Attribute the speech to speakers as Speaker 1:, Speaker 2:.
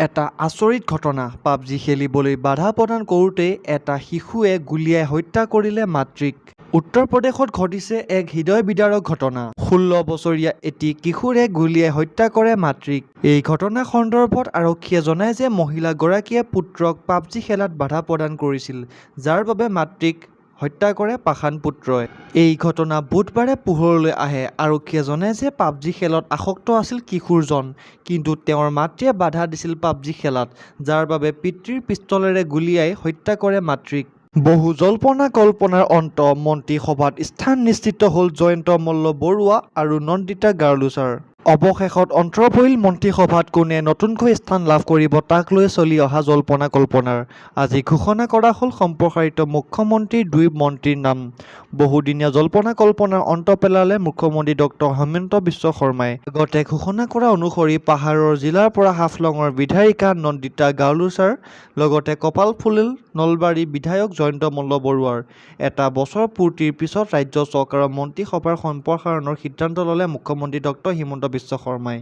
Speaker 1: এটা আচৰিত ঘটনা। পাবজি খেলিবলৈ বাধা প্ৰদান কৰোঁতে এটা শিশুৱে গুলীয়াই হত্যা কৰিলে মাতৃক। উত্তৰ প্ৰদেশত ঘটিছে এক হৃদয় বিদাৰক ঘটনা। 16 বছৰীয়া এটি কিশোৰে গুলীয়াই হত্যা কৰে মাতৃক। এই ঘটনা সন্দৰ্ভত আৰক্ষীয়ে জনায় যে মহিলাগৰাকীয়ে পুত্ৰক পাবজি খেলাত বাধা প্ৰদান কৰিছিল, যাৰ বাবে মাতৃক হত্যা কৰে পাষাণ পুত্ৰই। এই ঘটনা বুধবাৰে পোহৰলৈ আহে। আৰক্ষীয়ে জনায় যে পাবজি খেলত আসক্ত আছিল কিশোৰজন, কিন্তু তেওঁৰ মাতৃয়ে বাধা দিছিল পাবজি খেলাত, যাৰ বাবে পিতৃৰ পিস্তলেৰে গুলীয়াই হত্যা কৰে মাতৃক। বহু জল্পনা-কল্পনাৰ অন্ত মন্ত্ৰীসভাত স্থান নিশ্চিত হ'ল জয়ন্ত মল্ল বৰুৱা আৰু নন্দিতা গাৰ্লোছাৰ। অৱশেষত অন্ত পৰিল মন্ত্ৰীসভাত কোনে নতুনকৈ স্থান লাভ কৰিব তাক লৈ চলি অহা জল্পনা-কল্পনাৰ। আজি ঘোষণা কৰা হ'ল সম্প্ৰসাৰিত মুখ্যমন্ত্ৰীৰ 2 মন্ত্ৰীৰ নাম। বহুদিনীয়া জল্পনা-কল্পনাৰ অন্ত পেলালে মুখ্যমন্ত্ৰী ডক্টৰ হিমন্ত বিশ্ব শৰ্মাই। আগতে ঘোষণা কৰা অনুসৰি পাহাৰৰ জিলাৰ পৰা হাফলঙৰ বিধায়িকা নন্দিতা গাৰ্লোছাৰ লগতে কপাল ফুলিল নলবাৰীৰ বিধায়ক জয়ন্ত মল্ল বৰুৱাৰ। এটা বছৰ পূৰ্তিৰ পিছত ৰাজ্য চৰকাৰৰ মন্ত্ৰীসভাৰ সম্প্ৰসাৰণৰ সিদ্ধান্ত ল'লে মুখ্যমন্ত্ৰী ডক্টৰ হিমন্ত বিশ্ব শৰ্মাই।